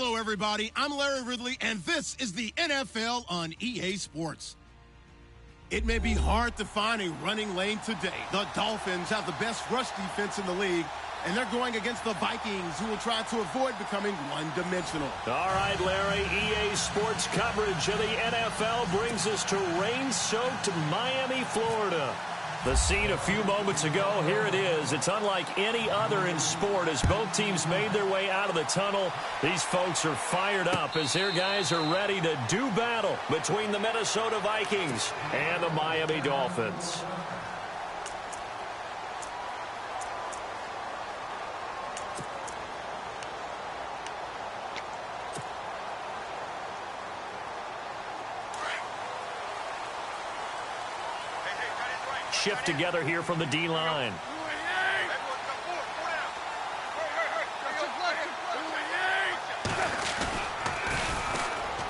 Hello, everybody. I'm Larry Ridley, and this is the NFL on EA Sports. It may be hard to find a running lane today. The Dolphins have the best rush defense in the league, and they're going against the Vikings, who will try to avoid becoming one-dimensional. All right, Larry, EA Sports coverage of the NFL brings us to rain-soaked Miami, Florida. The scene a few moments ago, here it is. It's unlike any other in sport as both teams made their way out of the tunnel. These folks are fired up as their guys are ready to do battle between the Minnesota Vikings and the Miami Dolphins. Shift together here from the D-line.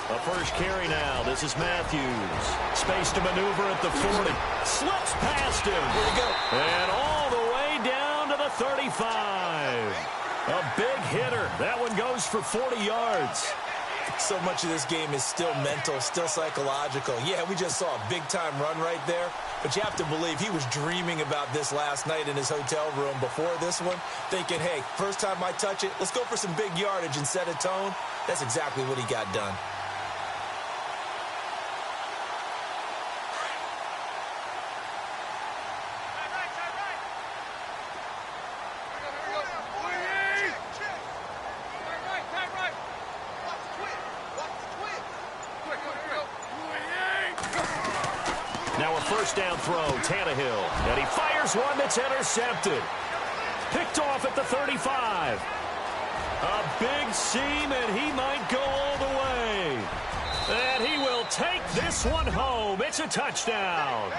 A first carry now. This is Matthews. Space to maneuver at the 40. Slips past him. Where'd he go? And all the way down to the 35. A big hitter. That one goes for 40 yards. So much of this game is still mental, still psychological. Yeah, we just saw a big-time run right there, but you have to believe he was dreaming about this last night in his hotel room before this one, thinking, hey, first time I touch it, let's go for some big yardage and set a tone. That's exactly what he got done. Now a first down throw, Tannehill, and he fires one that's intercepted. Picked off at the 35. A big seam, and he might go all the way. And he will take this one home. It's a touchdown.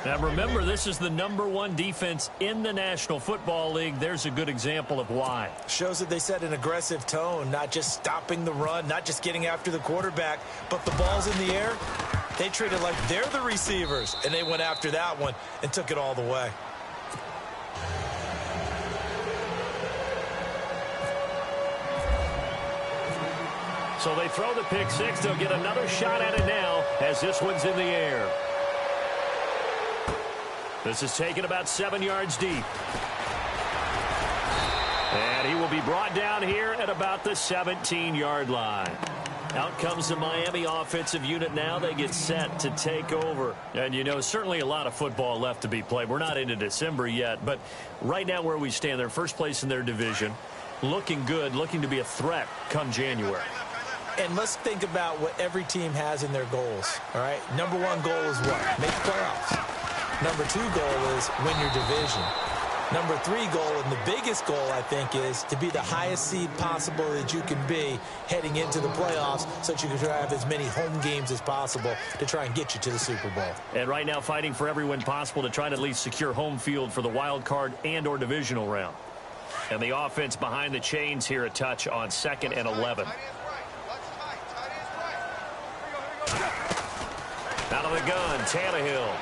Now remember, this is the #1 defense in the National Football League. There's a good example of why. Shows that they set an aggressive tone, not just stopping the run, not just getting after the quarterback, but the ball's in the air. They treat it like they're the receivers, and they went after that one and took it all the way. So they throw the pick six. They'll get another shot at it now as this one's in the air. This is taken about 7 yards deep. And he will be brought down here at about the 17-yard line. Out comes the Miami offensive unit now. They get set to take over. And, you know, certainly a lot of football left to be played. We're not into December yet, but right now where we stand, they're first place in their division. Looking good, looking to be a threat come January. And let's think about what every team has in their goals, all right? #1 goal is what? Make playoffs. #2 goal is win your division. #3 goal, and the biggest goal, I think, is to be the highest seed possible that you can be heading into the playoffs so that you can have as many home games as possible to try and get you to the Super Bowl. And right now fighting for every win possible to try to at least secure home field for the wild card and or divisional round. And the offense behind the chains here a touch on 2nd and 11. Out of the gun, Tannehill.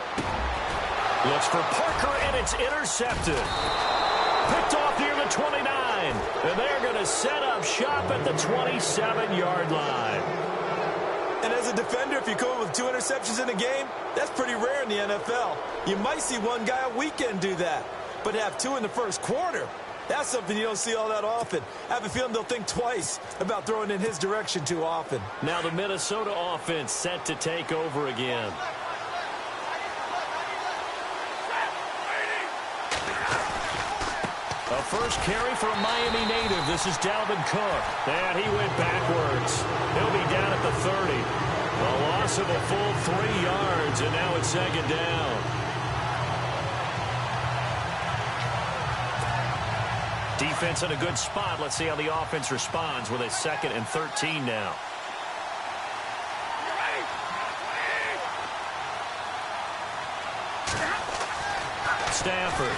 Looks for Parker, and it's intercepted. Picked off near the 29. And they're going to set up shop at the 27-yard line. And as a defender, if you come up with 2 interceptions in a game, that's pretty rare in the NFL. You might see one guy a weekend do that. But to have 2 in the first quarter, that's something you don't see all that often. I have a feeling they'll think twice about throwing in his direction too often. Now the Minnesota offense set to take over again. A first carry for a Miami native. This is Dalvin Cook. And he went backwards. He'll be down at the 30. A loss of a full 3 yards, and now it's 2nd down. Defense in a good spot. Let's see how the offense responds with a 2nd and 13 now. Stafford.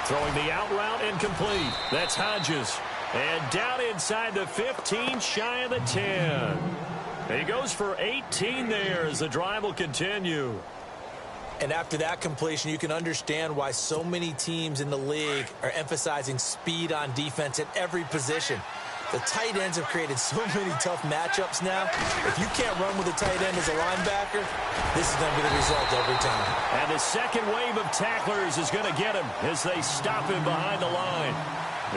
Throwing the out route incomplete. That's Hodges. And down inside the 15, shy of the 10. He goes for 18 there as the drive will continue. And after that completion, you can understand why so many teams in the league are emphasizing speed on defense at every position. The tight ends have created so many tough matchups now. If you can't run with a tight end as a linebacker, this is going to be the result every time. And the second wave of tacklers is going to get him as they stop him behind the line.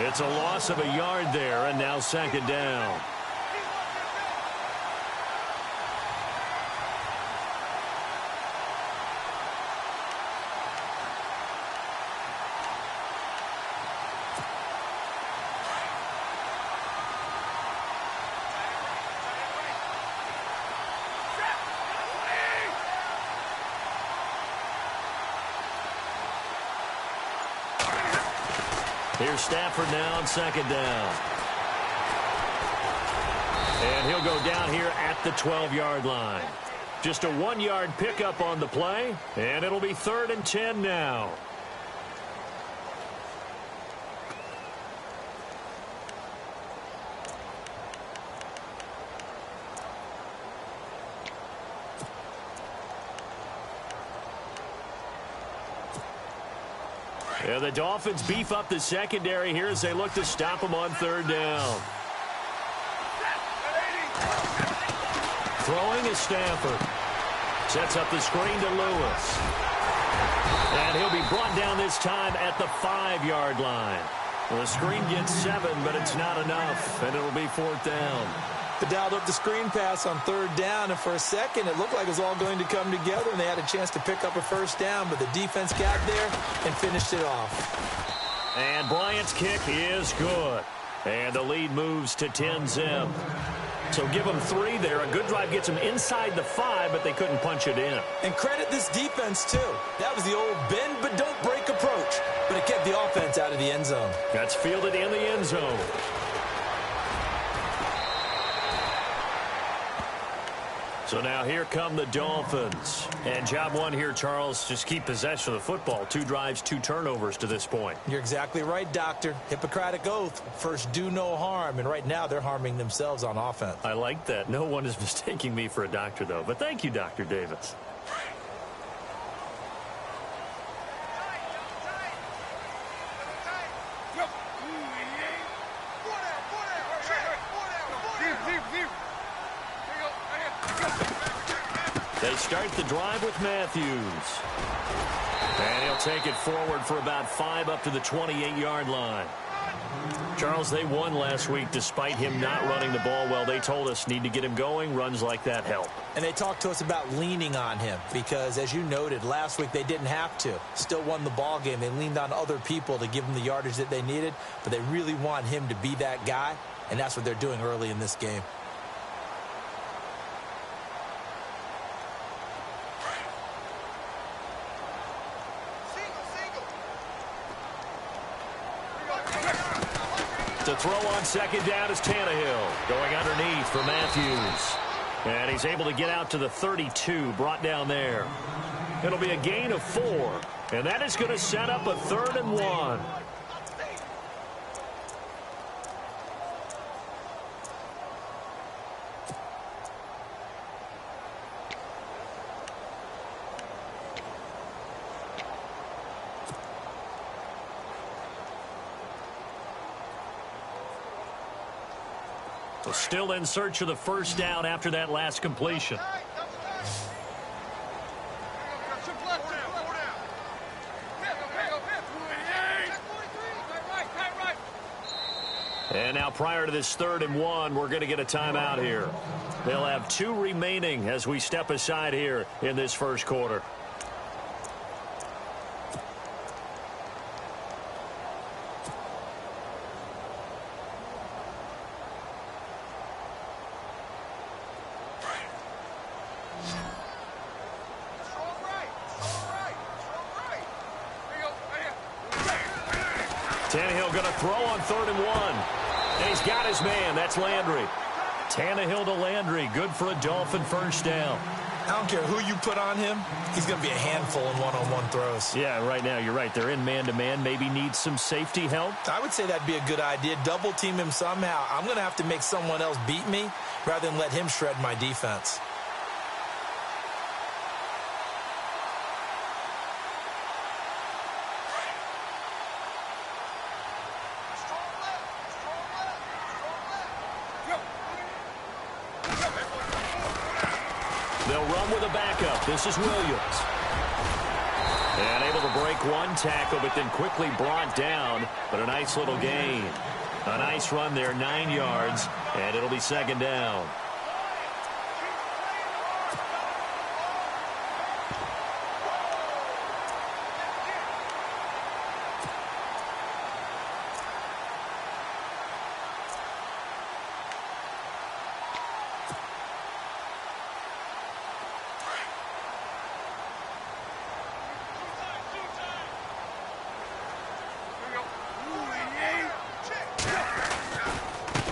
It's a loss of a yard there, and now second down. Here's Stafford now on second down. And he'll go down here at the 12-yard line. Just a 1-yard pickup on the play, and it'll be 3rd and 10 now. And the Dolphins beef up the secondary here as they look to stop him on 3rd down. Throwing is Stafford. Sets up the screen to Lewis. And he'll be brought down this time at the 5-yard line. Well, the screen gets 7, but it's not enough, and it'll be 4th down. They dialed up the screen pass on 3rd down, and for a second it looked like it was all going to come together, and they had a chance to pick up a 1st down, but the defense got there and finished it off. And Bryant's kick is good. And the lead moves to 10-zip. So give them 3 there. A good drive gets them inside the 5, but they couldn't punch it in. And credit this defense, too. That was the old bend but don't break approach, but it kept the offense out of the end zone. That's fielded in the end zone. So now here come the Dolphins. And job one here, Charles, just keep possession of the football. 2 drives, 2 turnovers to this point. You're exactly right, Doctor. Hippocratic oath. First, do no harm. And right now, they're harming themselves on offense. I like that. No one is mistaking me for a doctor, though. But thank you, Dr. Davis. They start the drive with Matthews. And he'll take it forward for about 5 up to the 28-yard line. Charles, they won last week despite him not running the ball well. They told us need to get him going. Runs like that help. And they talked to us about leaning on him because, as you noted, last week they didn't have to. Still won the ball game. They leaned on other people to give them the yardage that they needed, but they really want him to be that guy, and that's what they're doing early in this game. To throw on second down is Tannehill. Going underneath for Matthews. And he's able to get out to the 32, brought down there. It'll be a gain of 4. And that is going to set up a 3rd and 1. Still in search of the 1st down after that last completion. And now prior to this 3rd and 1, we're going to get a timeout here. They'll have 2 remaining as we step aside here in this first quarter. Tannehill going to throw on 3rd and 1. And he's got his man. That's Landry. Tannehill to Landry. Good for a Dolphin 1st down. I don't care who you put on him. He's going to be a handful in one-on-one throws. Yeah, right now you're right. They're in man-to-man. Maybe needs some safety help. I would say that'd be a good idea. Double team him somehow. I'm going to have to make someone else beat me rather than let him shred my defense. They'll run with a backup. This is Williams. And able to break one tackle, but then quickly brought down. But a nice little gain. A nice run there, 9 yards, and it'll be second down.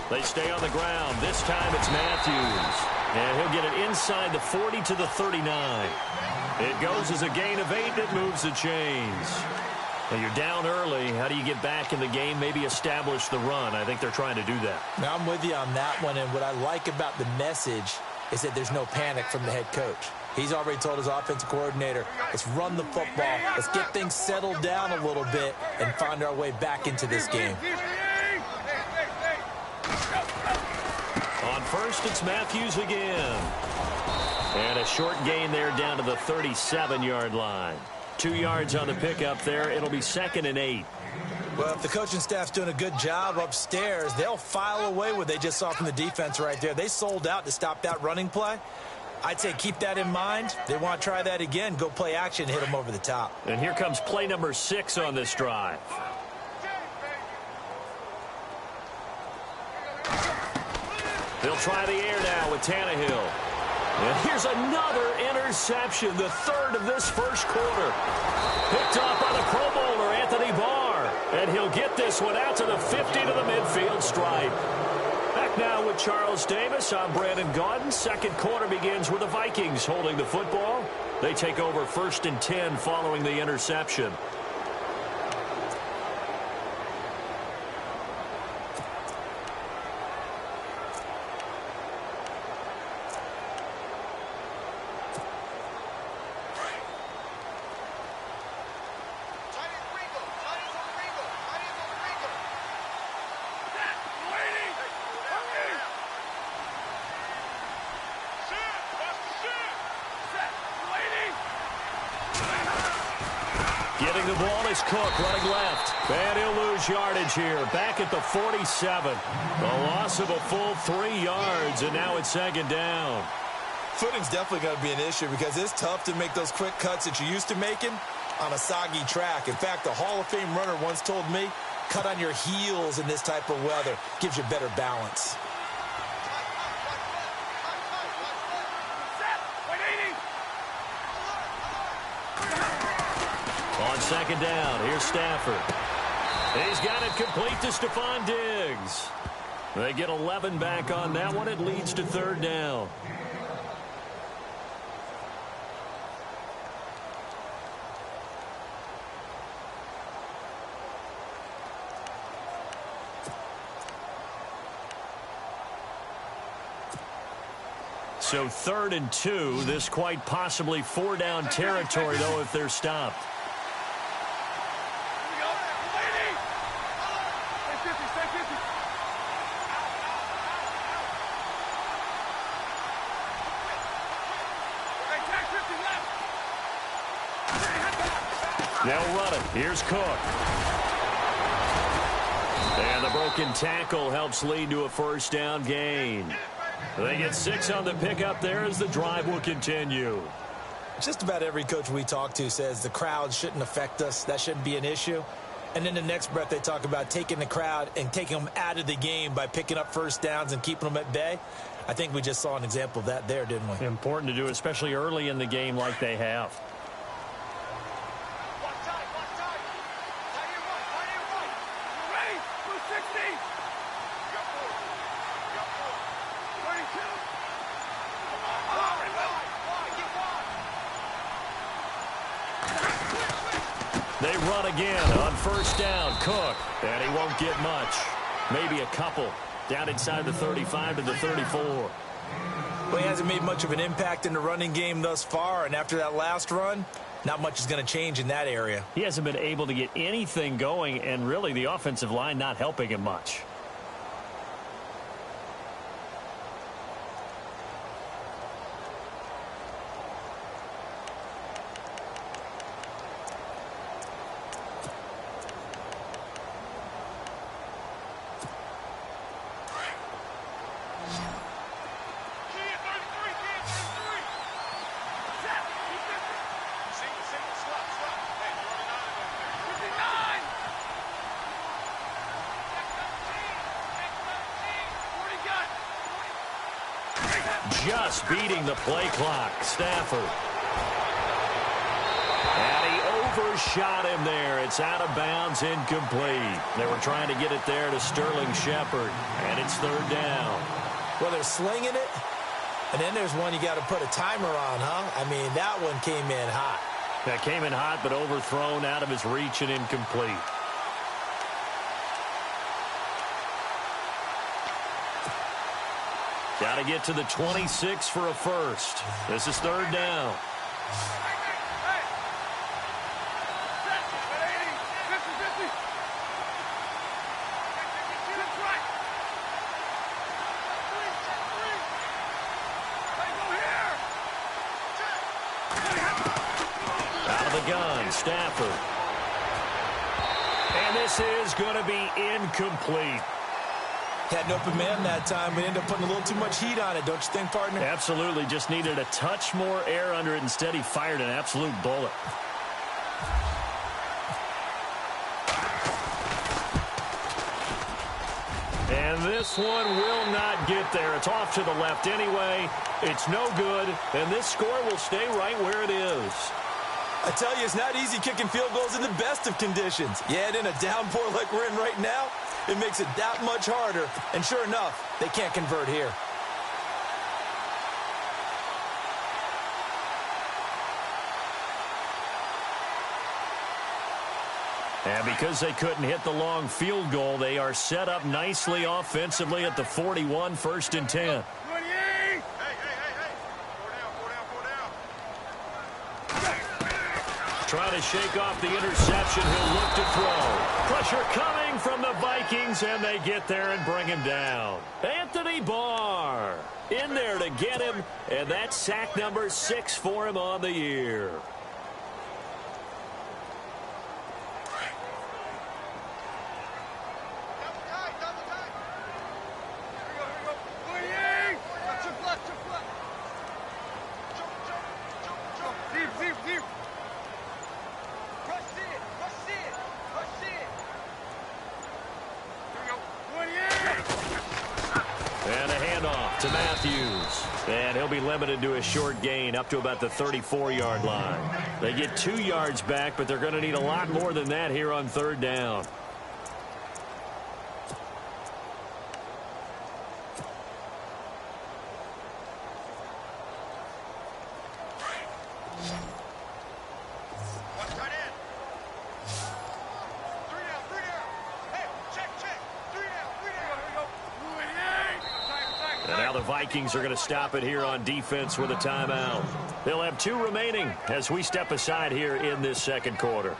They stay on the ground. This time it's Matthews. And he'll get it inside the 40 to the 39. It goes as a gain of 8. It moves the chains. Well, you're down early. How do you get back in the game? Maybe establish the run. I think they're trying to do that. Now, I'm with you on that one. And what I like about the message is that there's no panic from the head coach. He's already told his offensive coordinator, let's run the football. Let's get things settled down a little bit and find our way back into this game. On first, it's Matthews again. And a short gain there down to the 37-yard line. 2 yards on the pickup there. It'll be 2nd and 8. Well, if the coaching staff's doing a good job upstairs, they'll file away what they just saw from the defense right there. They sold out to stop that running play. I'd say keep that in mind. They want to try that again. Go play action, hit them over the top. And here comes play number 6 on this drive. They'll try the air now with Tannehill. And here's another interception, the 3rd of this first quarter. Picked off by the Pro Bowler, Anthony Barr. And he'll get this one out to the 50 to the midfield stripe. Back now with Charles Davis. I'm Brandon Gaudin. Second quarter begins with the Vikings holding the football. They take over 1st and 10 following the interception. Getting the ball is Cook running left. And he'll lose yardage here. Back at the 47. A loss of a full 3 yards, and now it's 2nd down. Footing's definitely going to be an issue because it's tough to make those quick cuts that you're used to making on a soggy track. In fact, the Hall of Fame runner once told me, cut on your heels in this type of weather. Gives you better balance. On 2nd down, here's Stafford. He's got it complete to Stephon Diggs. They get 11 back on that one. It leads to 3rd down. So 3rd and 2. This quite possibly 4-down territory, though, if they're stopped. They'll run it. Here's Cook. And the broken tackle helps lead to a 1st down gain. They get 6 on the pickup there as the drive will continue. Just about every coach we talk to says the crowd shouldn't affect us. That shouldn't be an issue. And in the next breath, they talk about taking the crowd and taking them out of the game by picking up 1st downs and keeping them at bay. I think we just saw an example of that there, didn't we? Important to do, especially early in the game like they have. They run again on 1st down. Cook, and he won't get much. Maybe a couple. Down inside the 35 to the 34. Well, he hasn't made much of an impact in the running game thus far, and after that last run, not much is going to change in that area. He hasn't been able to get anything going, and really the offensive line not helping him much. just beating the play clock. Stafford. And he overshot him there. It's out of bounds, incomplete. They were trying to get it there to Sterling Shepard, and it's third down. Well, they're slinging it, and then there's one you got to put a timer on, huh? I mean, that one came in hot. That came in hot, but overthrown out of his reach and incomplete. Got to get to the 26 for a first. This is third down. Gun, Stafford. And this is going to be incomplete. Had an open man that time, but ended up putting a little too much heat on it, don't you think, partner? Absolutely. Just needed a touch more air under it. Instead, he fired an absolute bullet. And this one will not get there. It's off to the left anyway. It's no good, and this score will stay right where it is. I tell you, it's not easy kicking field goals in the best of conditions. Yeah, in a downpour like we're in right now, it makes it that much harder. And sure enough, they can't convert here. And because they couldn't hit the long field goal, they are set up nicely offensively at the 41, 1st and 10. Trying to shake off the interception. He'll look to throw. Pressure coming from the Vikings, and they get there and bring him down. Anthony Barr in there to get him, and that's sack number 6 for him on the year. To Matthews. And he'll be limited to a short gain up to about the 34-yard line. They get 2 yards back, but they're going to need a lot more than that here on third down. Vikings are going to stop it here on defense with a timeout. They'll have 2 remaining as we step aside here in this second quarter.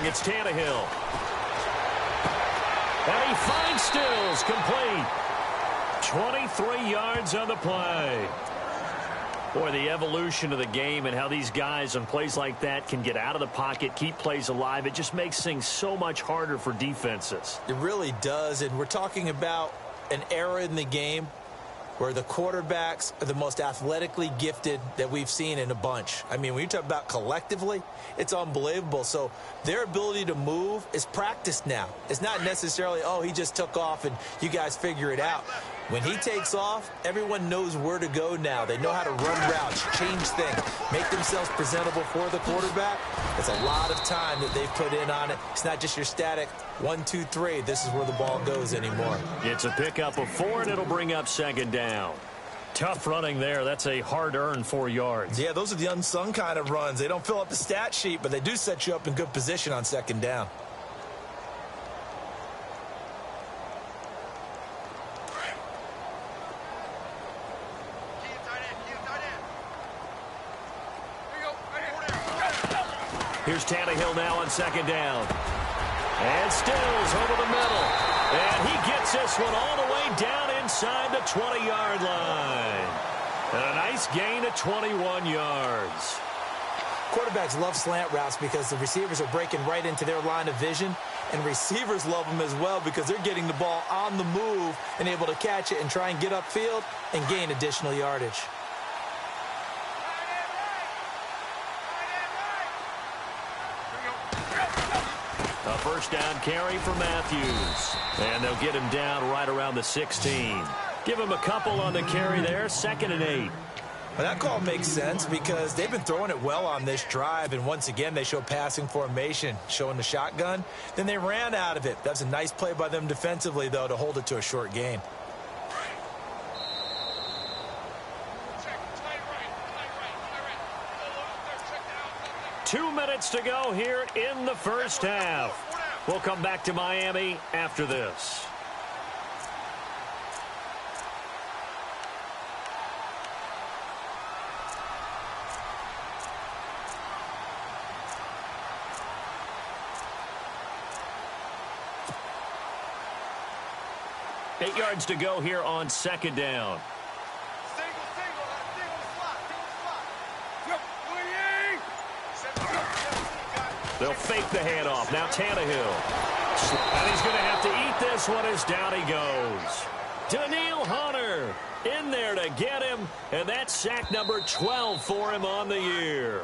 It's Tannehill. And he finds Stills, complete. 23 yards on the play. Boy, the evolution of the game and how these guys on plays like that can get out of the pocket, keep plays alive, it just makes things so much harder for defenses. It really does, and we're talking about an era in the game where the quarterbacks are the most athletically gifted that we've seen in a bunch. I mean, when you talk about collectively, it's unbelievable. So their ability to move is practiced now. It's not necessarily, oh, he just took off and you guys figure it out. When he takes off, everyone knows where to go now. They know how to run routes, change things, make themselves presentable for the quarterback. It's a lot of time that they've put in on it. It's not just your static 1, 2, 3. This is where the ball goes anymore. It's a pickup of 4, and it'll bring up second down. Tough running there. That's a hard-earned 4 yards. Yeah, those are the unsung kind of runs. They don't fill up the stat sheet, but they do set you up in good position on second down. Here's Tannehill now on second down. And Stills over the middle. And he gets this one all the way down inside the 20-yard line. And a nice gain of 21 yards. Quarterbacks love slant routes because the receivers are breaking right into their line of vision. And receivers love them as well because they're getting the ball on the move and able to catch it and try and get upfield and gain additional yardage. A first down carry for Matthews. And they'll get him down right around the 16. Give him a couple on the carry there, 2nd and 8. Well, that call makes sense because they've been throwing it well on this drive, and once again they show passing formation, showing the shotgun. Then they ran out of it. That's a nice play by them defensively, though, to hold it to a short gain. Two minutes to go here in the first half. We'll come back to Miami after this. Eight yards to go here on 2nd down. They'll fake the handoff. Now Tannehill. And he's going to have to eat this one as down he goes. Danielle Hunter in there to get him. And that's sack number 12 for him on the year.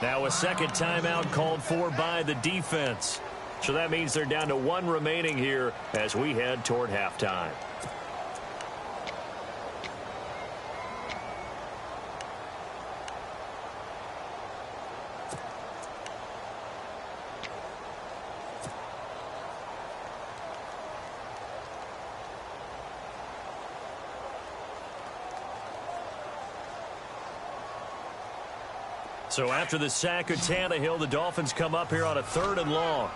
Now a second timeout called for by the defense. So that means they're down to 1 remaining here as we head toward halftime. So after the sack of Tannehill, the Dolphins come up here on a 3rd and long.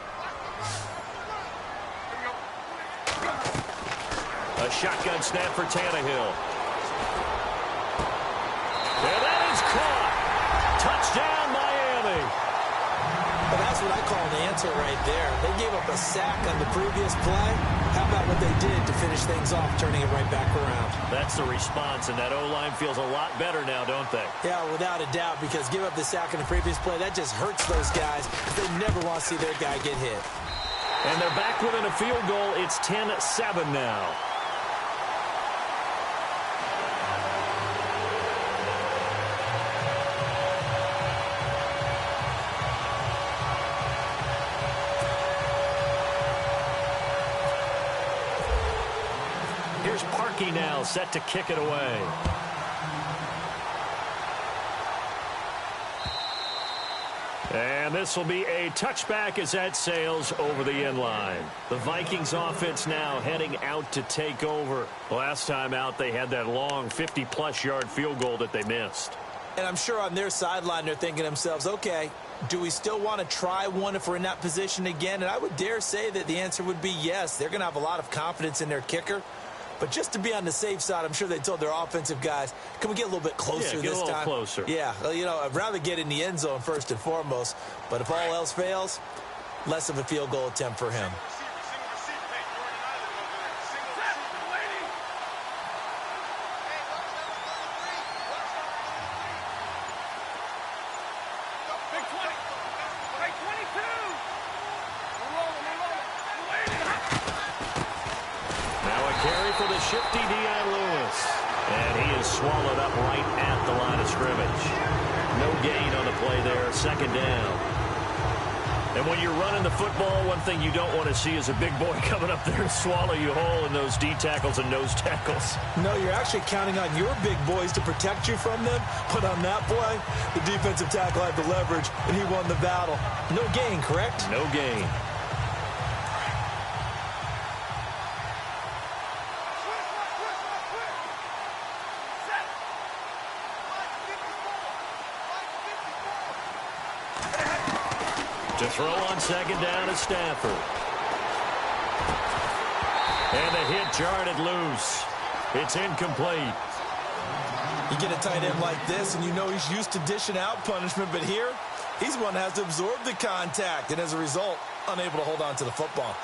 A shotgun snap for Tannehill. And that is caught. Touchdown, Miami. Well, that's what I call an answer right there. They gave up a sack on the previous play. How about what they did to finish things off, turning it right back around? That's the response, and that O-line feels a lot better now, don't they? Yeah, without a doubt, because give up the sack in the previous play, that just hurts those guys. They never want to see their guy get hit. And they're back within a field goal. It's 10-7 now. Here's Parkey now, set to kick it away. And this will be a touchback as that sails over the end line. The Vikings offense now heading out to take over. Last time out, they had that long 50-plus yard field goal that they missed. And I'm sure on their sideline, they're thinking to themselves, okay, do we still want to try one if we're in that position again? And I would dare say that the answer would be yes. They're going to have a lot of confidence in their kicker. But just to be on the safe side, I'm sure they told their offensive guys, can we get a little bit closer this time? Get a little closer. Yeah, well, you know, I'd rather get in the end zone first and foremost. But if all else fails, less of a field goal attempt for him. For the shifty Deion Lewis. And he is swallowed up right at the line of scrimmage. No gain on the play there, 2nd down. And when you're running the football, one thing you don't want to see is a big boy coming up there and swallow you whole in those D tackles and nose tackles. No, you're actually counting on your big boys to protect you from them. But on that play, the defensive tackle had the leverage, and he won the battle. No gain, correct? No gain. To throw on 2nd down is Stafford. And the hit jarred it loose. It's incomplete. You get a tight end like this, and you know he's used to dishing out punishment, but here, he's one that has to absorb the contact, and as a result, unable to hold on to the football.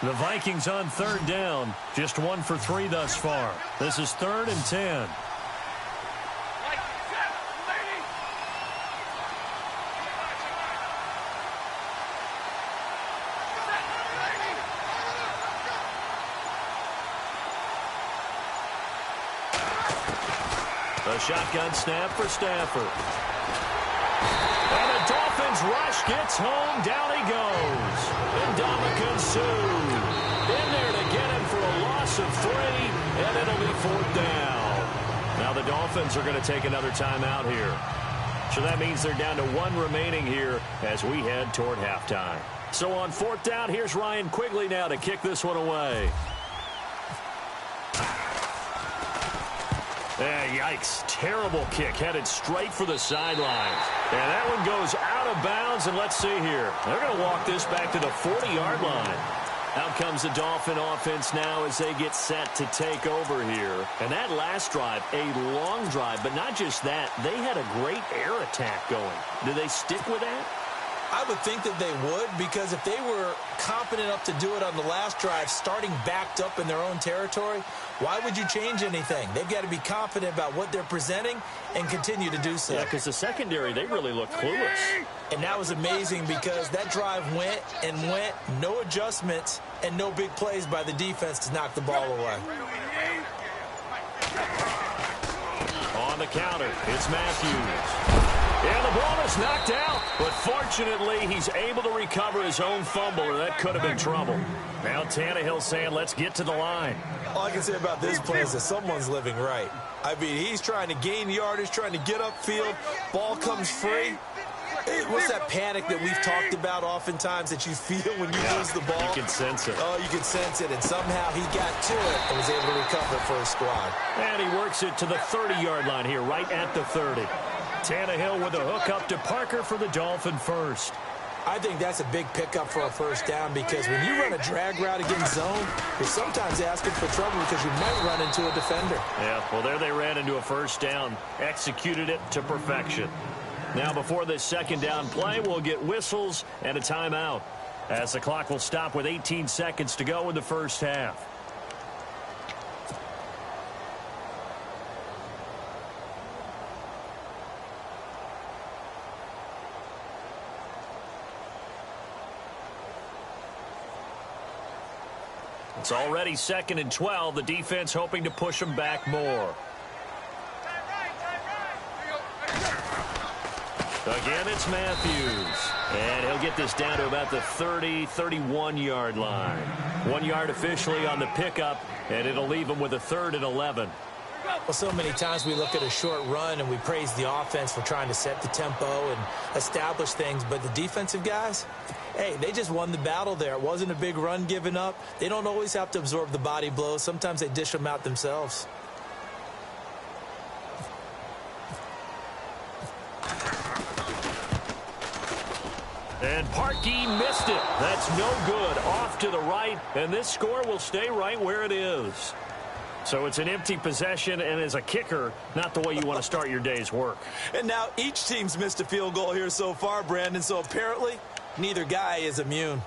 The Vikings on third down. Just 1 for 3 thus far. This is 3rd and 10. A shotgun snap for Stafford. And the Dolphins rush gets home. Down he goes. And Ndamukong Suh in there to get him for a loss of 3, and it'll be 4th down. Now the Dolphins are going to take another timeout here. So that means they're down to 1 remaining here as we head toward halftime. So on 4th down, here's Ryan Quigley now to kick this one away. Yikes. Terrible kick headed straight for the sidelines. And that one goes out of bounds, and let's see here. They're going to walk this back to the 40-yard line. Out comes the Dolphin offense now as they get set to take over here. And that last drive, a long drive, but not just that. They had a great air attack going. Do they stick with that? I would think that they would, because if they were confident enough to do it on the last drive, starting backed up in their own territory, why would you change anything? They've got to be confident about what they're presenting and continue to do so. Yeah, because the secondary, they really looked clueless. And that was amazing because that drive went and went, no adjustments, and no big plays by the defense to knock the ball away. On the counter, it's Matthews. And the ball is knocked out, but fortunately, he's able to recover his own fumble, or that could have been trouble. Now Tannehill saying, let's get to the line. All I can say about this play is that someone's living right. I mean, he's trying to gain yardage, trying to get upfield. Ball comes free. Hey, what's that panic that we've talked about oftentimes that you feel when you lose the ball? You can sense it. Oh, you can sense it, and somehow he got to it and was able to recover it for his squad. And he works it to the 30-yard line here, right at the 30. Tannehill with a hook up to Parker for the Dolphin first. I think that's a big pickup for a first down because when you run a drag route against zone, you're sometimes asking for trouble because you might run into a defender. Yeah, well, there they ran into a first down, executed it to perfection. Now, before this second down play, we'll get whistles and a timeout as the clock will stop with 18 seconds to go in the first half. It's already 2nd and 12. The defense hoping to push them back more. Again, it's Matthews. And he'll get this down to about the 30, 31-yard line. 1 yard officially on the pickup, and it'll leave him with a 3rd and 11. Well, so many times we look at a short run and we praise the offense for trying to set the tempo and establish things, but the defensive guys, hey, they just won the battle there. It wasn't a big run given up. They don't always have to absorb the body blows. Sometimes they dish them out themselves. And Parkey missed it. That's no good. Off to the right, and this score will stay right where it is. So it's an empty possession, and as a kicker, not the way you want to start your day's work. And now each team's missed a field goal here so far, Brandon, so apparently neither guy is immune.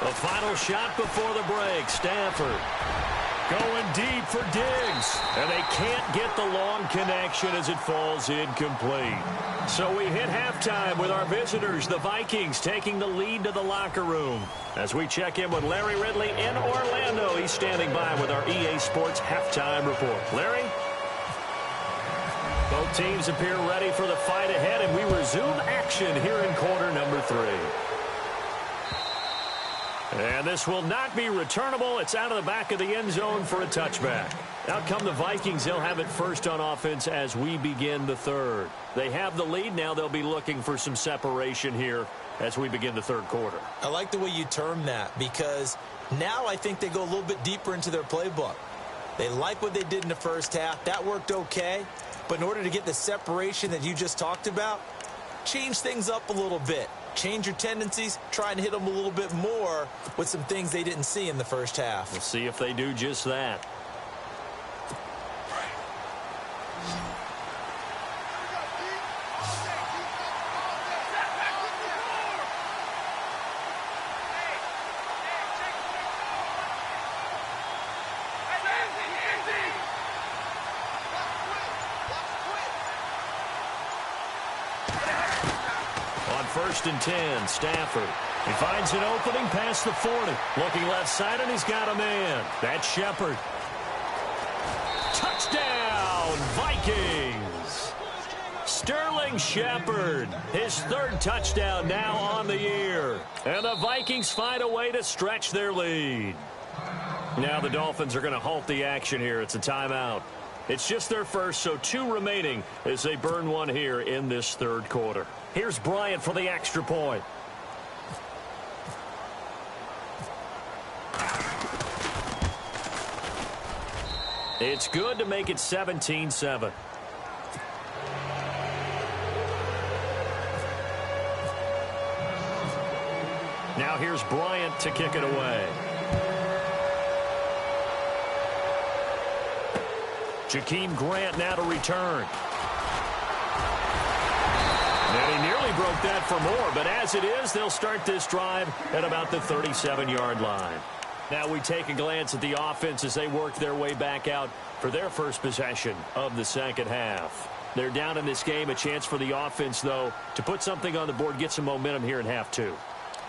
The final shot before the break. Stafford going deep for Diggs. And they can't get the long connection as it falls incomplete. So we hit halftime with our visitors, the Vikings, taking the lead to the locker room. As we check in with Larry Ridley in Orlando, he's standing by with our EA Sports halftime report. Larry? Both teams appear ready for the fight ahead, and we resume action here in quarter number 3. And this will not be returnable. It's out of the back of the end zone for a touchback. Out come the Vikings. They'll have it first on offense as we begin the third. They have the lead. Now they'll be looking for some separation here as we begin the third quarter. I like the way you term that, because now I think they go a little bit deeper into their playbook. They like what they did in the first half. That worked okay. But in order to get the separation that you just talked about, change things up a little bit. Change your tendencies, try and hit them a little bit more with some things they didn't see in the first half. We'll see if they do just that. First and 10, Stafford. He finds an opening past the 40. Looking left side, and he's got a man. That's Shepard. Touchdown, Vikings! Sterling Shepard, his third touchdown now on the year. And the Vikings find a way to stretch their lead. Now the Dolphins are going to halt the action here. It's a timeout. It's just their first, so 2 remaining as they burn one here in this third quarter. Here's Bryant for the extra point. It's good to make it 17-7. Now here's Bryant to kick it away. Jakeem Grant now to return. And he nearly broke that for more, but as it is, they'll start this drive at about the 37-yard line. Now we take a glance at the offense as they work their way back out for their first possession of the second half. They're down in this game. A chance for the offense, though, to put something on the board, get some momentum here in half 2.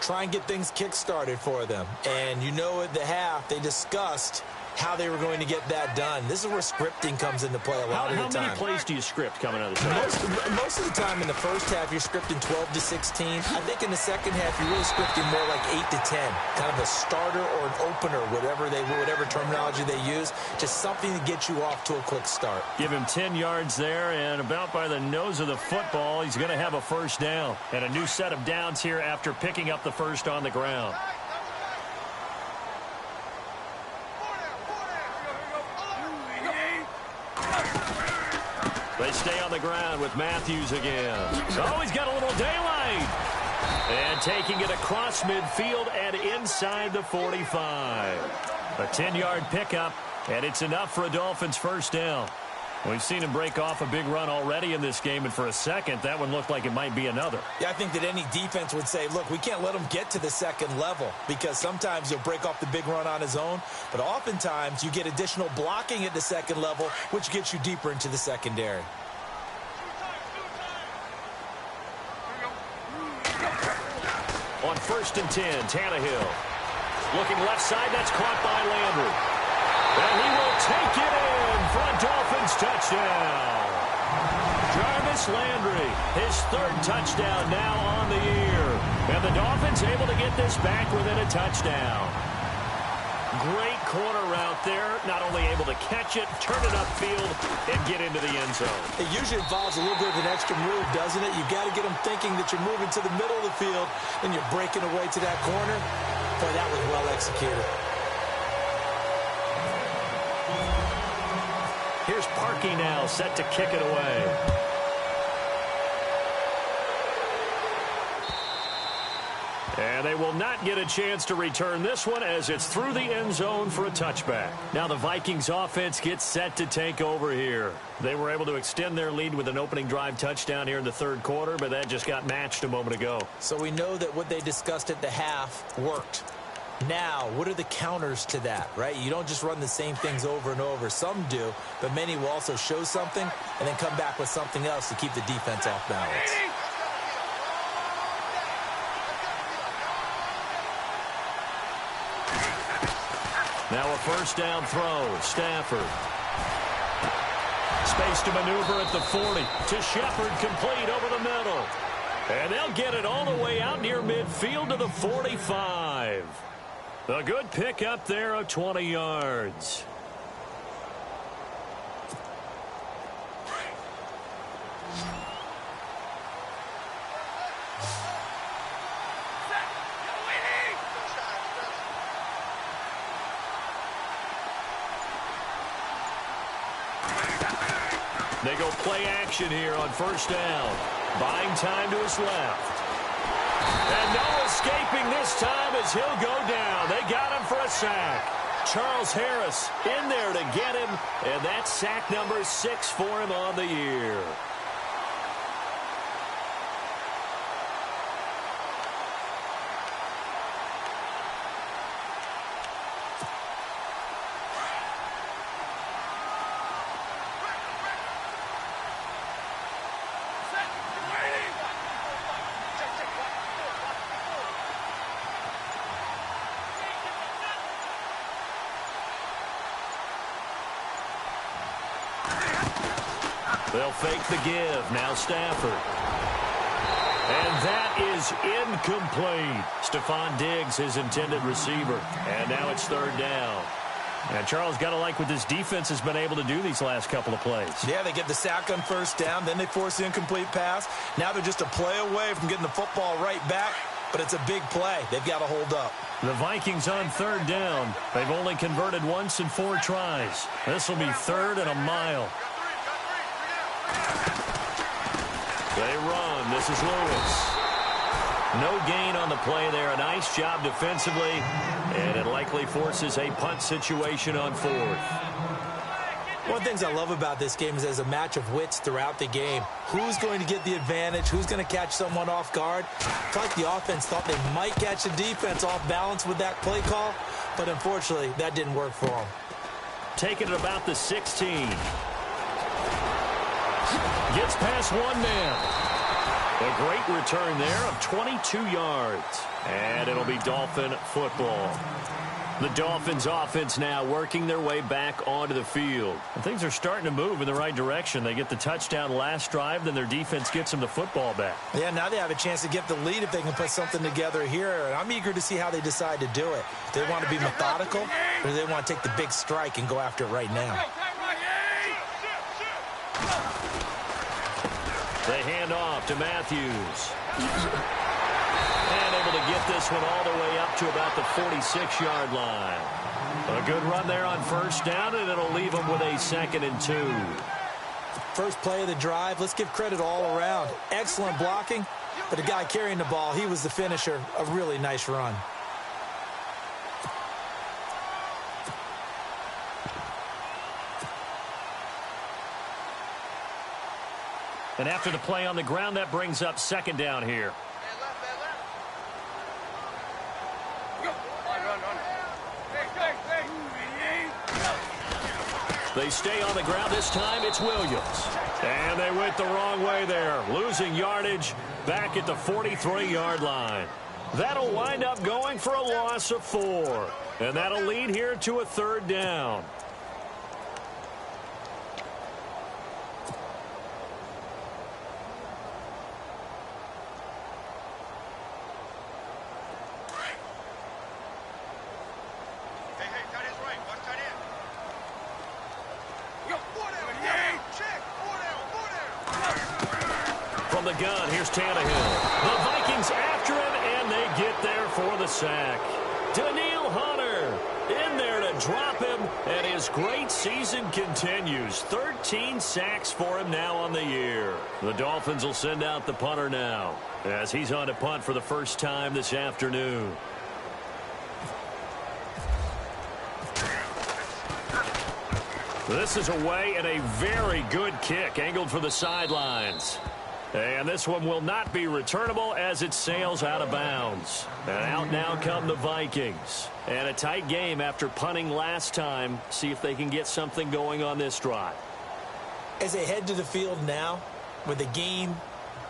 Try and get things kick-started for them. And you know at the half, they discussed how they were going to get that done. This is where scripting comes into play a lot of the time. How many plays do you script coming out of the second? Most of the time in the first half, you're scripting 12 to 16. I think in the second half, you're really scripting more like 8 to 10. Kind of a starter or an opener, whatever terminology they use. Just something to get you off to a quick start. Give him 10 yards there, and about by the nose of the football, he's going to have a first down. And a new set of downs here after picking up the first on the ground. They stay on the ground with Matthews again. Oh, he's got a little daylight. And taking it across midfield and inside the 45. A 10-yard pickup, and it's enough for a Dolphins first down. We've seen him break off a big run already in this game, and for a second, that one looked like it might be another. Yeah, I think that any defense would say, look, we can't let him get to the second level, because sometimes he'll break off the big run on his own, but oftentimes you get additional blocking at the second level, which gets you deeper into the secondary. On first and 10, Tannehill. Looking left side, that's caught by Landry. And he will take it in for a Dolphins touchdown. Jarvis Landry, his third touchdown now on the year. And the Dolphins able to get this back within a touchdown. Great corner route there. Not only able to catch it, turn it upfield, and get into the end zone. It usually involves a little bit of an extra move, doesn't it? You've got to get them thinking that you're moving to the middle of the field, and you're breaking away to that corner. Boy, that was well executed. Here's Parkey now, set to kick it away. And they will not get a chance to return this one as it's through the end zone for a touchback. Now the Vikings offense gets set to take over here. They were able to extend their lead with an opening drive touchdown here in the third quarter, but that just got matched a moment ago. So we know that what they discussed at the half worked. Now, what are the counters to that, right? You don't just run the same things over and over. Some do, but many will also show something and then come back with something else to keep the defense off balance. Now a first down throw. Stafford. Space to maneuver at the 40. To Shepard, complete over the middle. And they'll get it all the way out near midfield to the 45. A good pick up there of 20 yards. They go play action here on first down. Buying time to his left. And no escaping this time as he'll go down. They got him for a sack. Charles Harris in there to get him. And that's sack number 6 for him on the year. They'll fake the give. Now Stafford. And that is incomplete. Stephon Diggs, his intended receiver. And now it's third down. And Charles, got to like what this defense has been able to do these last couple of plays. Yeah, they get the sack on first down. Then they force the incomplete pass. Now they're just a play away from getting the football right back. But it's a big play. They've got to hold up. The Vikings on third down. They've only converted once in 4 tries. This will be third and a mile. They run. This is Lewis. No gain on the play there. A nice job defensively. And it likely forces a punt situation on 4th. One of the things I love about this game is there's a match of wits throughout the game. Who's going to get the advantage? Who's going to catch someone off guard? It's like the offense thought they might catch the defense off balance with that play call. But unfortunately, that didn't work for them. Taking it about the 16. Gets past one man. A great return there of 22 yards. And it'll be Dolphin football. The Dolphins offense now working their way back onto the field. And things are starting to move in the right direction. They get the touchdown last drive, then their defense gets them the football back. Yeah, now they have a chance to get the lead if they can put something together here. And I'm eager to see how they decide to do it. Do they want to be methodical, or do they want to take the big strike and go after it right now? They hand off to Matthews. And able to get this one all the way up to about the 46-yard line. A good run there on first down, and it'll leave them with a 2nd and 2. First play of the drive, let's give credit all around. Excellent blocking, but the guy carrying the ball, he was the finisher. A really nice run. And after the play on the ground, that brings up 2nd down here. They stay on the ground. This time it's Williams. And they went the wrong way there. Losing yardage back at the 43-yard line. That'll wind up going for a loss of 4. And that'll lead here to a 3rd down. From the gun, here's Tannehill. The Vikings after him, and they get there for the sack. Daniil Hunter in there to drop him, and his great season continues. 13 sacks for him now on the year. The Dolphins will send out the punter now, as he's on to punt for the first time this afternoon. This is away, and a very good kick angled for the sidelines. And this one will not be returnable as it sails out of bounds. And out now come the Vikings. And a tight game after punting last time. See if they can get something going on this drive. As they head to the field now, with the game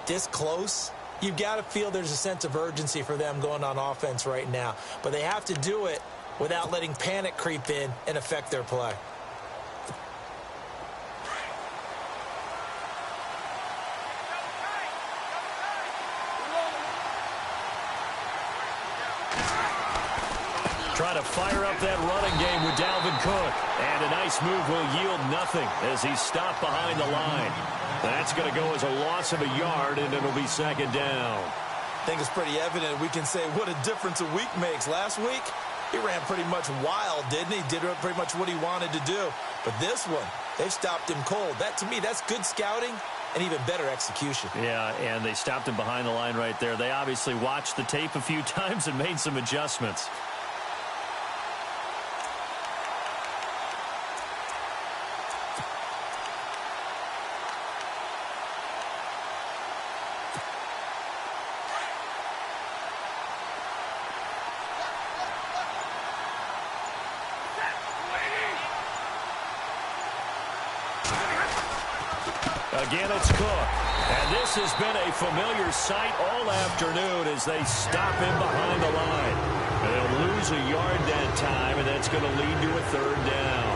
this close, you've got to feel there's a sense of urgency for them going on offense right now. But they have to do it without letting panic creep in and affect their play. Try to fire up that running game with Dalvin Cook. And a nice move will yield nothing as he's stopped behind the line. That's going to go as a loss of a yard, and it'll be second down. I think it's pretty evident. We can say what a difference a week makes. Last week, he ran pretty much wild, didn't he? Did pretty much what he wanted to do. But this one, they've stopped him cold. That, to me, that's good scouting and even better execution. Yeah, and they stopped him behind the line right there. They obviously watched the tape a few times and made some adjustments. Again, it's Cook. And this has been a familiar sight all afternoon as they stop him behind the line. And they'll lose a yard that time, and that's going to lead to a third down.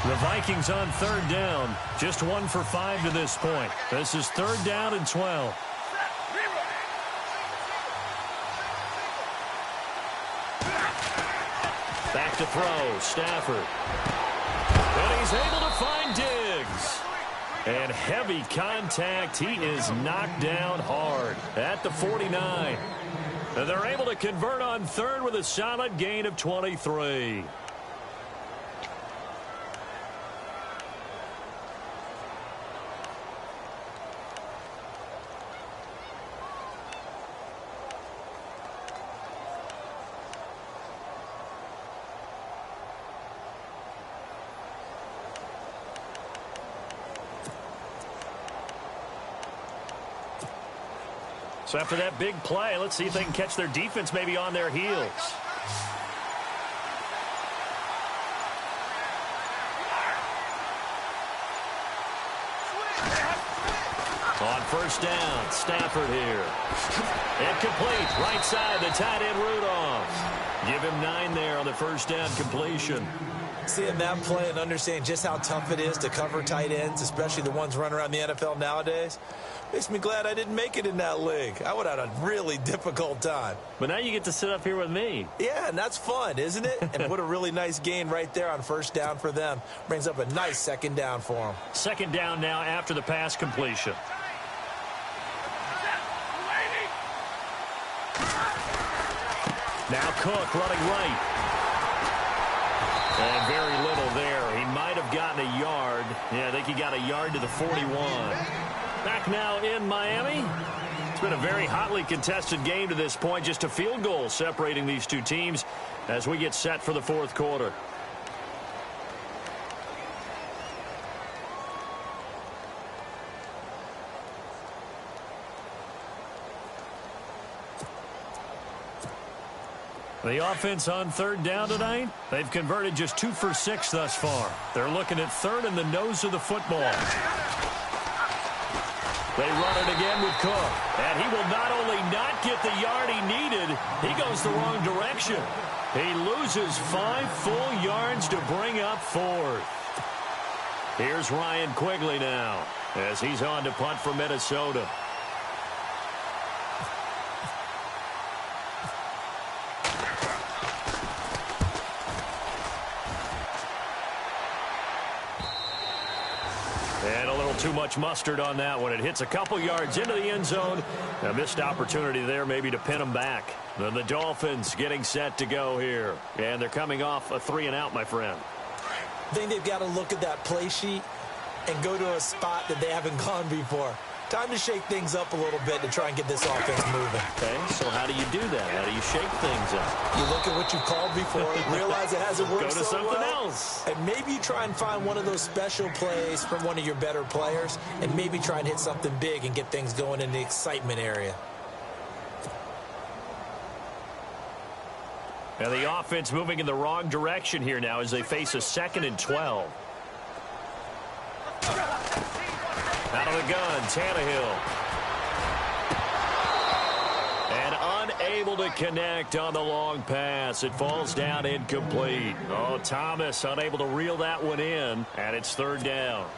The Vikings on third down. Just 1 for 5 to this point. This is third down and 12. Back to throw, Stafford. And he's able to find Diggs. And heavy contact. He is knocked down hard at the 49. And they're able to convert on third with a solid gain of 23. So after that big play, let's see if they can catch their defense maybe on their heels. On first down, Stafford here. Incomplete, right side, the tight end Rudolph. Give him 9 there on the first down completion. Seeing that play and understanding just how tough it is to cover tight ends, especially the ones running around the NFL nowadays, makes me glad I didn't make it in that league. I would have had a really difficult time. But now you get to sit up here with me. Yeah, and that's fun, isn't it? And what a really nice gain right there on first down for them. Brings up a nice second down for them. Second down now after the pass completion. Now Cook running right. And very little there. He might have gotten a yard. Yeah, I think he got a yard to the 41. Back now in Miami. It's been a very hotly contested game to this point. Just a field goal separating these two teams as we get set for the fourth quarter. The offense on third down tonight, they've converted just 2 for 6 thus far. They're looking at third in the nose of the football. They run it again with Cook. And he will not only not get the yard he needed, he goes the wrong direction. He loses 5 full yards to bring up fourth. Here's Ryan Quigley now as he's on to punt for Minnesota. And a little too much mustard on that one. It hits a couple yards into the end zone. A missed opportunity there maybe to pin them back. Then the Dolphins getting set to go here. And they're coming off a 3-and-out, my friend. I think they've got to look at that play sheet and go to a spot that they haven't gone before. Time to shake things up a little bit to try and get this offense moving. Okay, so how do you do that? How do you shake things up? You look at what you've called before, realize it hasn't worked Go to so something well, else. and maybe you try and find one of those special plays from one of your better players, and maybe try and hit something big and get things going in the excitement area. And the offense moving in the wrong direction here now as they face a 2nd and 12. Out of the gun, Tannehill. And unable to connect on the long pass. It falls down incomplete. Oh, Thomas unable to reel that one in. And it's third down.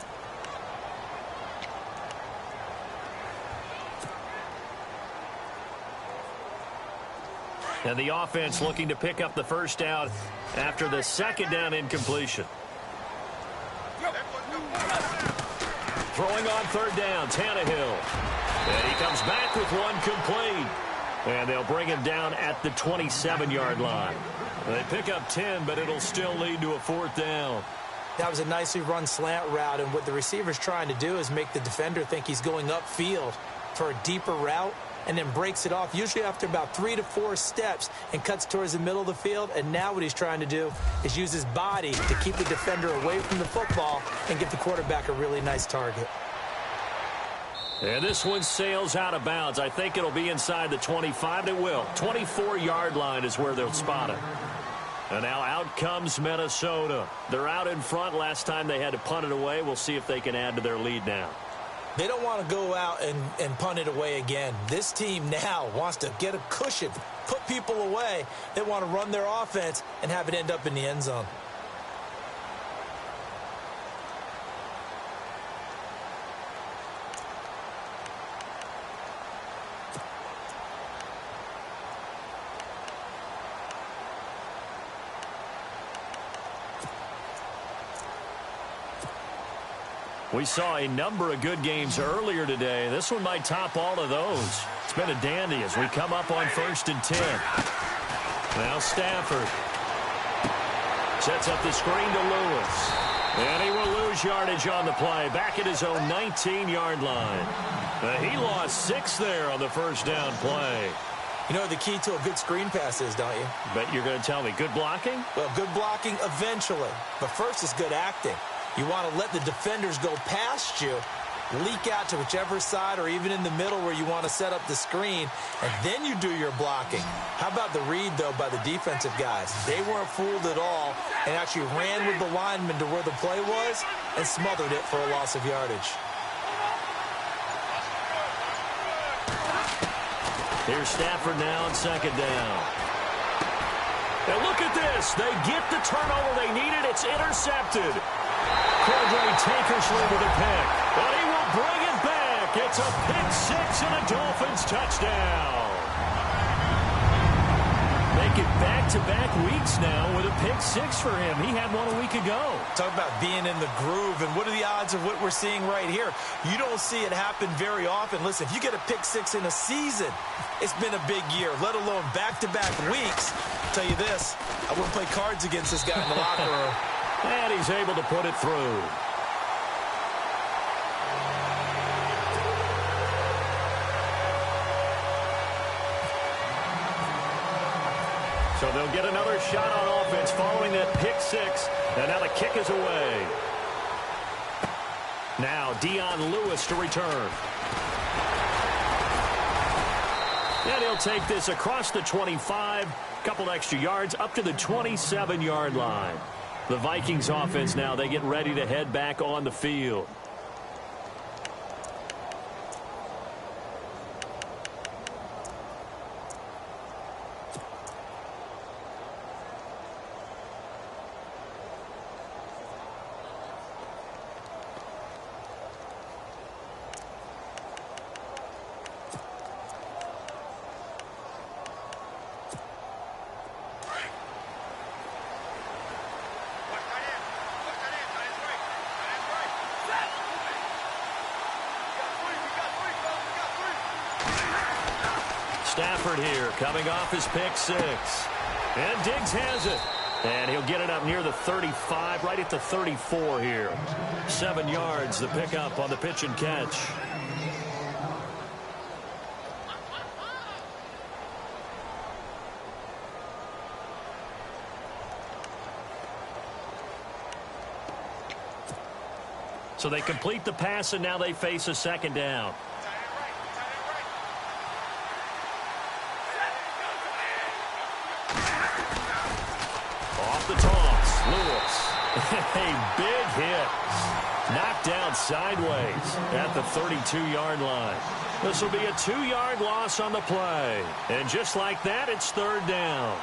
And the offense looking to pick up the first down after the second down incompletion. Throwing on third down, Tannehill. And he comes back with one complete. And they'll bring him down at the 27-yard line. They pick up 10, but it'll still lead to a fourth down. That was a nicely run slant route, and what the receiver's trying to do is make the defender think he's going upfield for a deeper route, and then breaks it off, usually after about 3 to 4 steps, and cuts towards the middle of the field. And now what he's trying to do is use his body to keep the defender away from the football and give the quarterback a really nice target. And this one sails out of bounds. I think it'll be inside the 25. It will. 24-yard line is where they'll spot it. And now out comes Minnesota. They're out in front. Last time they had to punt it away. We'll see if they can add to their lead now. They don't want to go out and punt it away again. This team now wants to get a cushion, put people away. They want to run their offense and have it end up in the end zone. We saw a number of good games earlier today. This one might top all of those. It's been a dandy as we come up on 1st and 10. Now Stafford sets up the screen to Lewis. And he will lose yardage on the play. Back at his own 19-yard line. He lost 6 there on the first down play. You know what the key to a good screen pass is, don't you? Bet you're going to tell me. Good blocking? Well, good blocking eventually. But first is good acting. You want to let the defenders go past you, leak out to whichever side or even in the middle where you want to set up the screen, and then you do your blocking. How about the read, though, by the defensive guys? They weren't fooled at all and actually ran with the lineman to where the play was and smothered it for a loss of yardage. Here's Stafford now on second down. And look at this. They get the turnover they needed. It's intercepted. Cordray Tankersley with a pick. But he will bring it back. It's a pick-6 and a Dolphins touchdown. Make it back-to-back weeks now with a pick-6 for him. He had one a week ago. Talk about being in the groove, and what are the odds of what we're seeing right here? You don't see it happen very often. Listen, if you get a pick-6 in a season, it's been a big year, let alone back-to-back weeks. I'll tell you this, I wouldn't play cards against this guy in the locker room. And he's able to put it through. So they'll get another shot on offense following that pick-6. And now the kick is away. Now Dion Lewis to return. And he'll take this across the 25. Couple extra yards up to the 27-yard line. The Vikings offense now, they get ready to head back on the field. Stafford here coming off his pick-6. And Diggs has it. And he'll get it up near the 35, right at the 34 here. 7 yards, the pickup on the pitch and catch. So they complete the pass, and now they face a second down. Off the toss, Lewis. A big hit. Knocked down sideways at the 32-yard line. This will be a 2-yard loss on the play. And just like that, it's third down.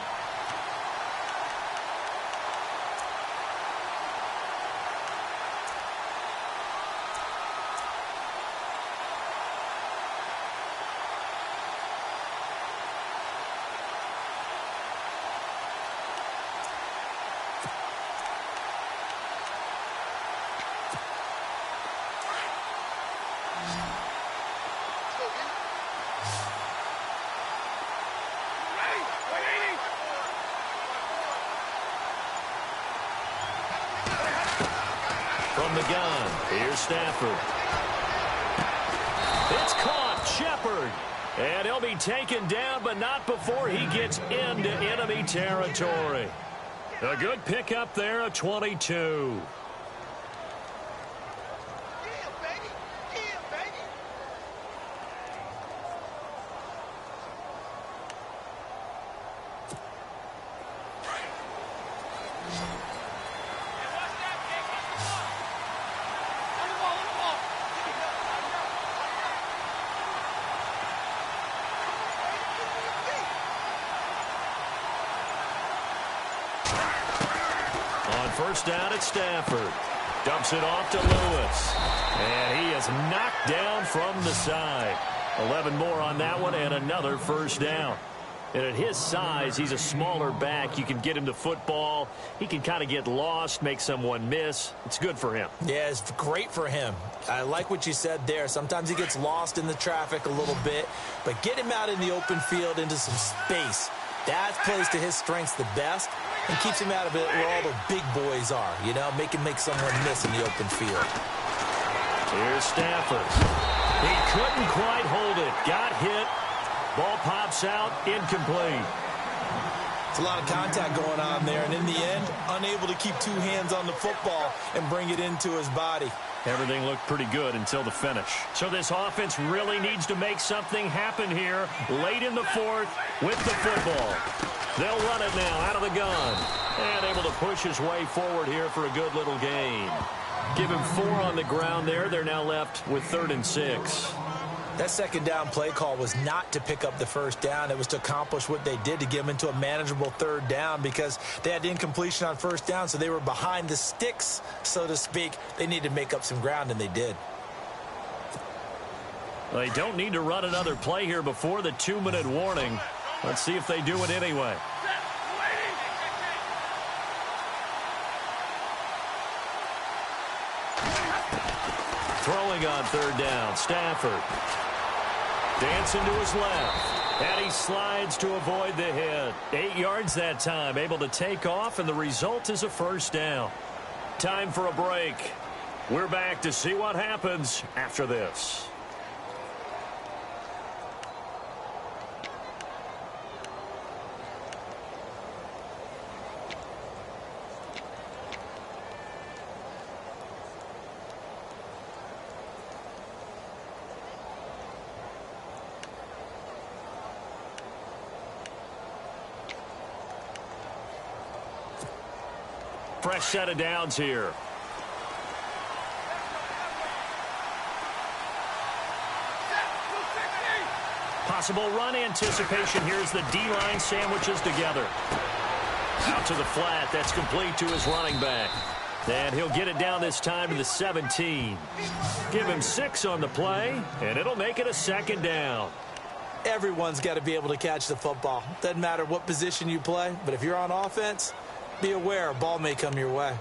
From the gun, here's Stafford. It's caught, Shepard. And he'll be taken down, but not before he gets into enemy territory. A good pickup there, a 22. First down at Stafford. Dumps it off to Lewis. And he is knocked down from the side. 11 more on that one and another first down. And at his size, he's a smaller back. You can get him to football. He can kind of get lost, make someone miss. It's good for him. Yeah, it's great for him. I like what you said there. Sometimes he gets lost in the traffic a little bit. But get him out in the open field into some space. That plays to his strengths the best and keeps him out of it where all the big boys are, you know, make someone miss in the open field. Here's Stafford. He couldn't quite hold it. Got hit. Ball pops out, incomplete. It's a lot of contact going on there, and in the end, unable to keep two hands on the football and bring it into his body. Everything looked pretty good until the finish. So this offense really needs to make something happen here late in the fourth with the football. They'll run it now out of the gun. And able to push his way forward here for a good little gain. Give him 4 on the ground there. They're now left with 3rd and 6. That second down play call was not to pick up the first down. It was to accomplish what they did to get them into a manageable 3rd down because they had incompletion on first down, so they were behind the sticks, so to speak. They needed to make up some ground, and they did. They don't need to run another play here before the 2-minute warning. Let's see if they do it anyway. Throwing on 3rd down, Stafford. Dancing to his left. And he slides to avoid the hit. 8 yards that time, able to take off, and the result is a first down. Time for a break. We're back to see what happens after this. Fresh set of downs here. Possible run anticipation. Here's the D-line sandwiches together. Out to the flat. That's complete to his running back. And he'll get it down this time to the 17. Give him 6 on the play, and it'll make it a 2nd down. Everyone's got to be able to catch the football. Doesn't matter what position you play, but if you're on offense, be aware a ball may come your way.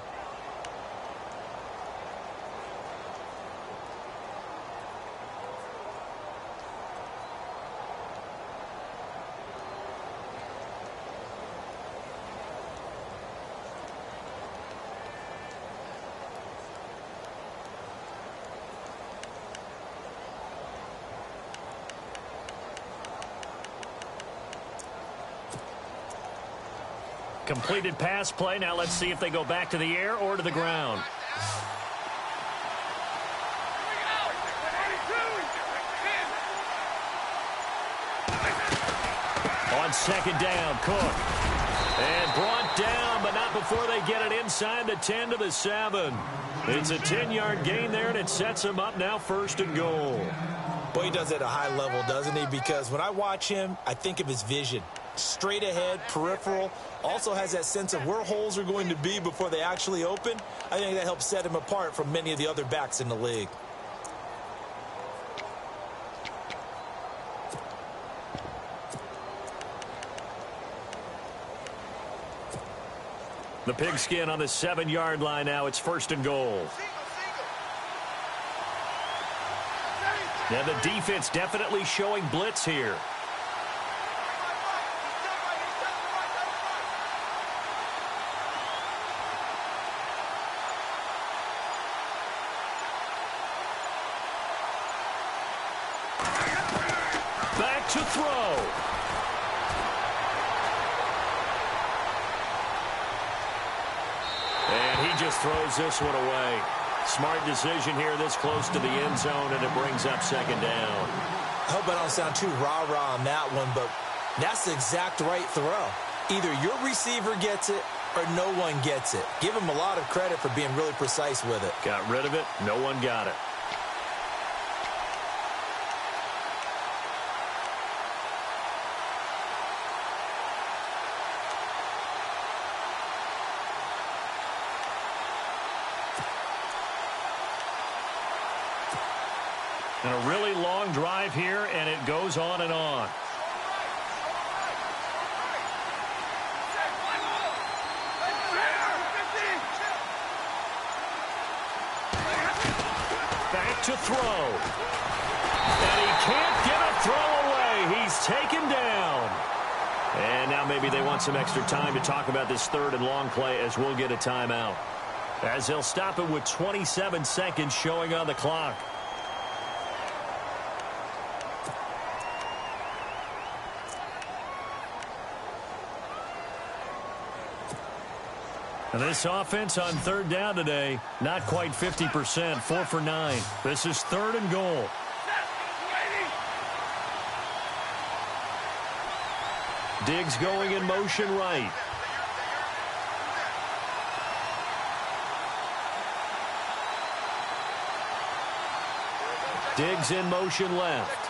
Completed pass play. Now let's see if they go back to the air or to the ground. On 2nd down, Cook. And brought down, but not before they get it inside the 10 to the 7. It's a 10-yard gain there, and it sets them up now 1st and goal. Boy, he does it at a high level, doesn't he? Because when I watch him, I think of his vision. Straight ahead, peripheral, also has that sense of where holes are going to be before they actually open. I think that helps set him apart from many of the other backs in the league. The pigskin on the 7-yard line now. It's 1st and goal. Now the defense definitely showing blitz here. to throw. And he just throws this one away. Smart decision here this close to the end zone, and it brings up second down. I hope I don't sound too rah-rah on that one, but that's the exact right throw. Either your receiver gets it or no one gets it. Give him a lot of credit for being really precise with it. Got rid of it. No one got it. And a really long drive here, and it goes on and on. Back to throw. And he can't get a throw away. He's taken down. And now maybe they want some extra time to talk about this third and long play as we'll get a timeout. As they'll stop it with 27 seconds showing on the clock. This offense on third down today, not quite 50%, 4 for 9. This is third and goal. Diggs going in motion right. Diggs in motion left.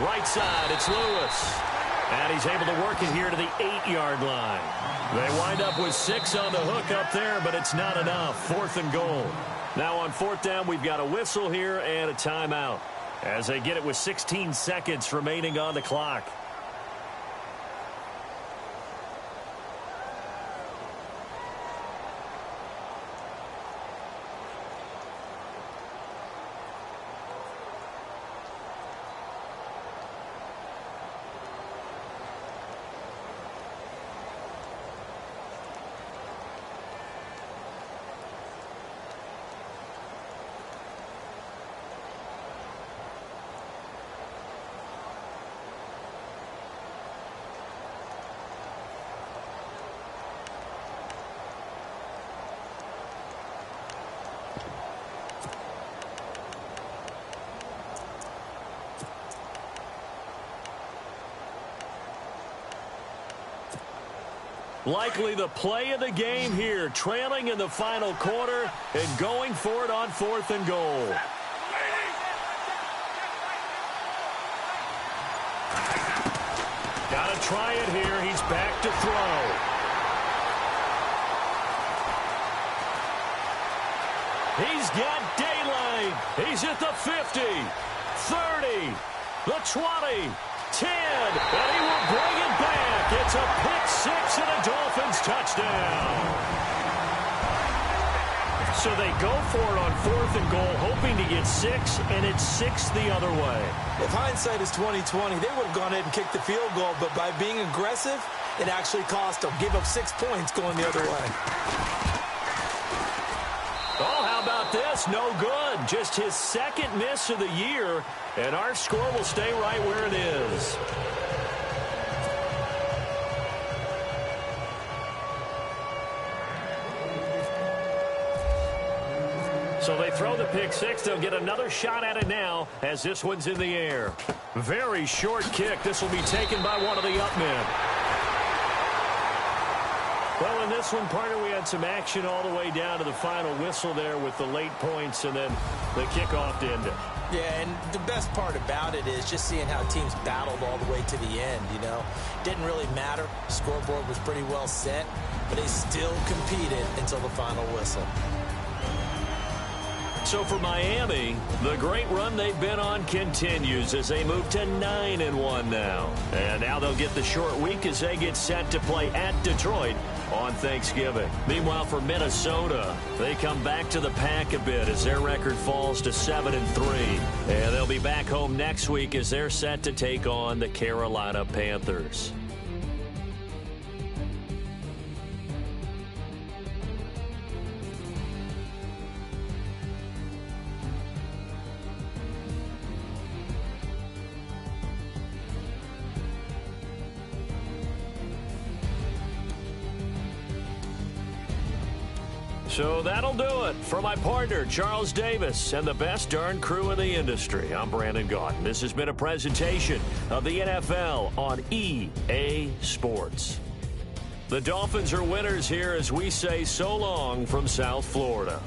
Right side, it's Lewis. And he's able to work it here to the 8-yard line. They wind up with 6 on the hook up there, but it's not enough. 4th and goal. Now on 4th down, we've got a whistle here and a timeout as they get it with 16 seconds remaining on the clock. Likely the play of the game here, trailing in the final quarter and going for it on 4th and goal. Got to try it here. He's back to throw. He's got daylight. He's at the 50, 30, the 20, 10, and he will bring it back. It's a pick-6 and a Dolphins touchdown. So they go for it on 4th and goal, hoping to get 6, and it's 6 the other way. If hindsight is 20/20, they would have gone ahead and kicked the field goal, but by being aggressive, it actually cost them. Give up 6 points going the other way. Oh, how about this? No good. Just his 2nd miss of the year, and our score will stay right where it is. So they throw the pick-6. They'll get another shot at it now as this one's in the air. Very short kick. This will be taken by one of the up men. Well, in this one, partner, we had some action all the way down to the final whistle there with the late points and then the kickoff to end it. Yeah, and the best part about it is just seeing how teams battled all the way to the end, you know. Didn't really matter. Scoreboard was pretty well set, but they still competed until the final whistle. So for Miami, the great run they've been on continues as they move to 9-1 now. And now they'll get the short week as they get set to play at Detroit on Thanksgiving. Meanwhile, for Minnesota, they come back to the pack a bit as their record falls to 7-3. And they'll be back home next week as they're set to take on the Carolina Panthers. So that'll do it for my partner, Charles Davis, and the best darn crew in the industry. I'm Brandon Gaudin. This has been a presentation of the NFL on EA Sports. The Dolphins are winners here as we say so long from South Florida.